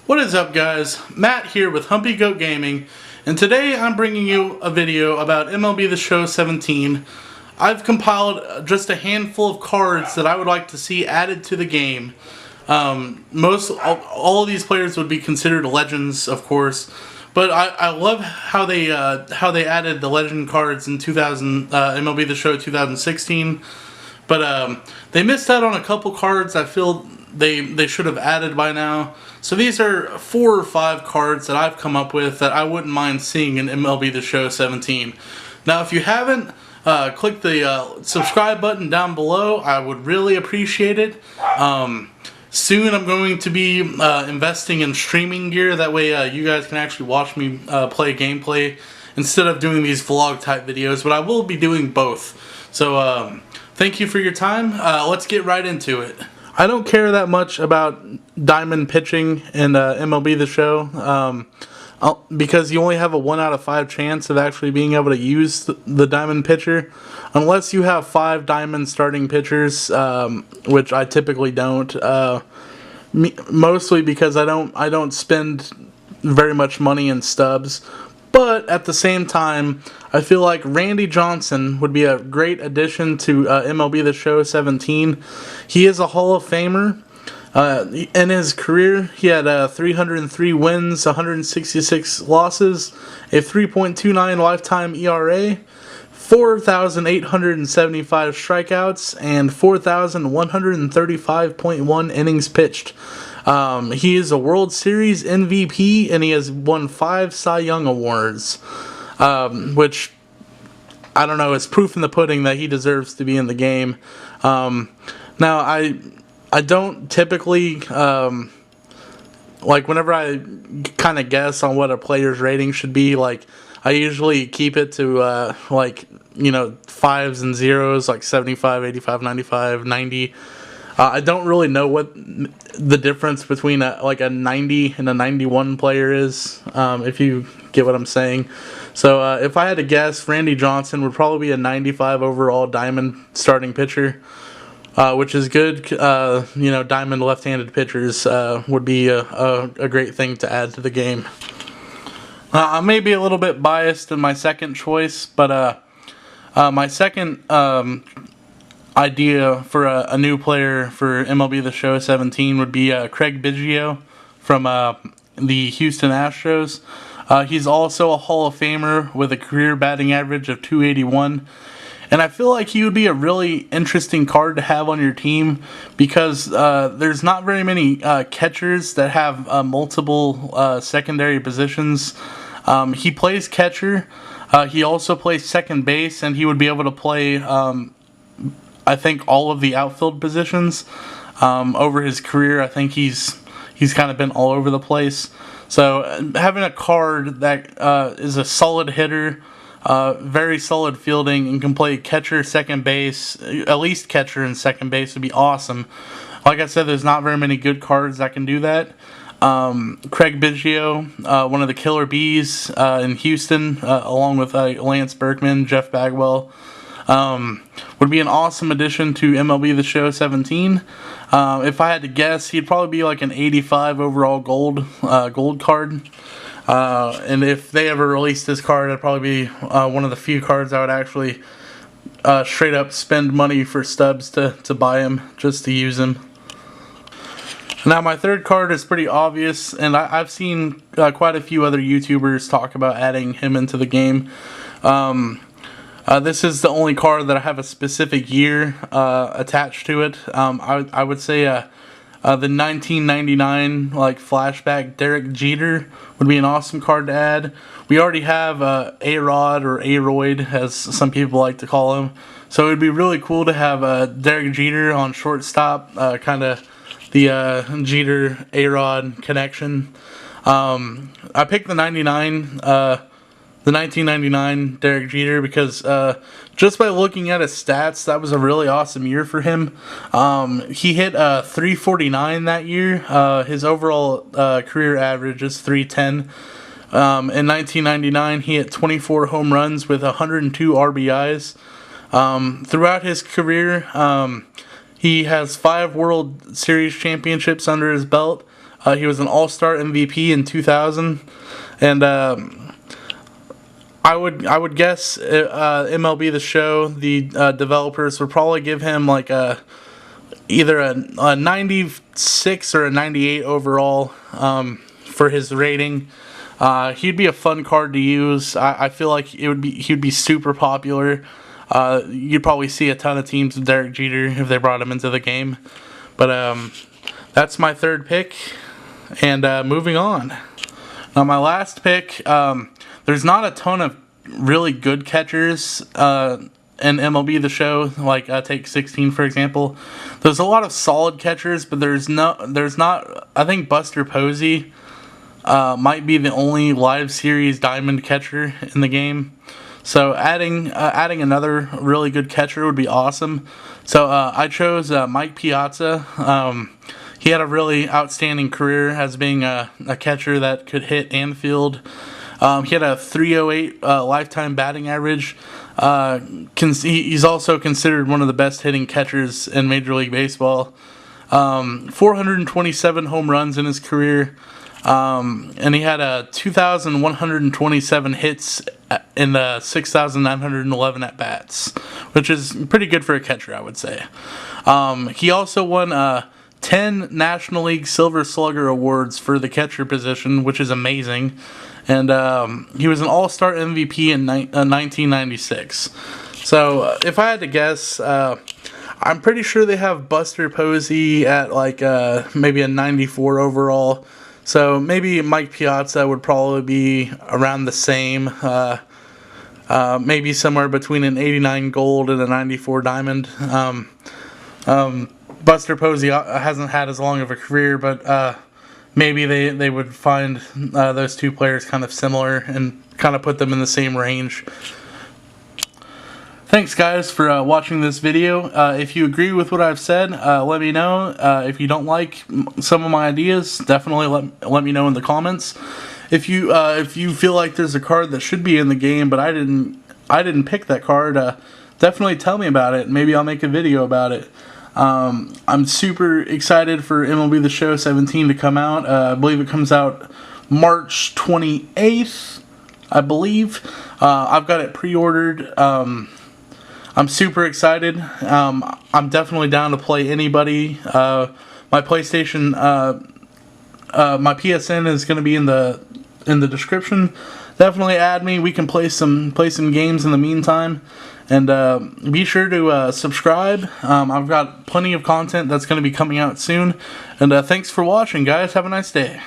What is up, guys? Matt here with Humpy Goat Gaming, and today I'm bringing you a video about MLB The Show 17. I've compiled just a handful of cards that I would like to see added to the game. All of these players would be considered legends, of course, but I love how they added the legend cards in MLB The Show 2016. But they missed out on a couple cards I feel they should have added by now. So these are 4 or 5 cards that I've come up with that I wouldn't mind seeing in MLB The Show 17. Now, if you haven't, click the subscribe button down below. I would really appreciate it. Soon I'm going to be investing in streaming gear. That way you guys can actually watch me play gameplay instead of doing these vlog type videos. But I will be doing both. So thank you for your time. Let's get right into it. I don't care that much about diamond pitching in MLB The Show because you only have a 1 out of 5 chance of actually being able to use the diamond pitcher unless you have 5 diamond starting pitchers, which I typically don't. Mostly because I don't spend very much money in stubs. But at the same time, I feel like Randy Johnson would be a great addition to MLB The Show 17. He is a Hall of Famer. In his career, he had 303 wins, 166 losses, a 3.29 lifetime ERA, 4,875 strikeouts, and 4,135.1 innings pitched. He is a World Series MVP, and he has won 5 Cy Young Awards, which, I don't know, it's proof in the pudding that he deserves to be in the game. Now, I don't typically, like, whenever I kind of guess on what a player's rating should be, like, I usually keep it to, like, you know, 5s and 0s, like 75, 85, 95, 90. I don't really know what the difference between like a 90 and a 91 player is, if you get what I'm saying. So if I had to guess, Randy Johnson would probably be a 95 overall diamond starting pitcher, which is good. You know, diamond left-handed pitchers would be a great thing to add to the game. I may be a little bit biased in my second choice, but my second idea for a new player for MLB The Show 17 would be Craig Biggio from the Houston Astros. He's also a Hall of Famer with a career batting average of .281. And I feel like he would be a really interesting card to have on your team because there's not very many catchers that have multiple secondary positions. He plays catcher. He also plays second base, and he would be able to play I think all of the outfield positions. Over his career, I think he's kind of been all over the place. So having a card that is a solid hitter, very solid fielding, and can play catcher, second base, at least catcher and second base would be awesome. Like I said, there's not very many good cards that can do that. Craig Biggio, one of the killer bees in Houston, along with Lance Berkman, Jeff Bagwell, would be an awesome addition to MLB The Show 17. If I had to guess, he'd probably be like an 85 overall gold card. And if they ever released this card, it'd probably be one of the few cards I would actually straight up spend money for stubs to buy him, just to use him. Now, my third card is pretty obvious, and I've seen quite a few other YouTubers talk about adding him into the game. This is the only card that I have a specific year attached to it. I would say the 1999 like flashback Derek Jeter would be an awesome card to add. We already have A-Rod, or A-Royd as some people like to call him. So it would be really cool to have Derek Jeter on shortstop, kind of the Jeter A-Rod connection. I picked the 1999 Derek Jeter because just by looking at his stats, that was a really awesome year for him. He hit 349 that year. His overall career average is 310. In 1999, he hit 24 home runs with 102 RBIs. Throughout his career, he has 5 World Series championships under his belt. He was an All-Star MVP in 2000, and I would guess MLB The Show, the developers, would probably give him like either a 96 or a 98 overall for his rating. He'd be a fun card to use. I feel like he'd be super popular. You'd probably see a ton of teams with Derek Jeter if they brought him into the game. But that's my third pick, and moving on. Now my last pick, there's not a ton of really good catchers in MLB The Show, like take 16 for example. There's a lot of solid catchers, but there's not. I think Buster Posey might be the only live series diamond catcher in the game. So adding another really good catcher would be awesome. So I chose Mike Piazza. He had a really outstanding career as being a catcher that could hit and field. He had a 308 lifetime batting average. He's also considered one of the best hitting catchers in Major League Baseball. 427 home runs in his career. And he had 2,127 hits in the 6,911 at-bats, which is pretty good for a catcher, I would say. He also won 10 National League Silver Slugger awards for the catcher position, which is amazing. And he was an All-Star MVP in 1996. So if I had to guess, I'm pretty sure they have Buster Posey at like maybe a 94 overall. So maybe Mike Piazza would probably be around the same, maybe somewhere between an 89 gold and a 94 diamond. Buster Posey hasn't had as long of a career, but maybe they would find those two players kind of similar and kind of put them in the same range. Thanks guys for watching this video. If you agree with what I've said, let me know. If you don't like some of my ideas, definitely let me know in the comments. If you feel like there's a card that should be in the game, but I didn't pick that card, definitely tell me about it. Maybe I'll make a video about it. I'm super excited for MLB The Show 17 to come out. I believe it comes out March 28th, I believe. I've got it pre-ordered. I'm super excited. I'm definitely down to play anybody. My PlayStation, my PSN is going to be in the description. Definitely add me. We can play some games in the meantime. And be sure to subscribe. I've got plenty of content that's going to be coming out soon. And thanks for watching, guys. Have a nice day.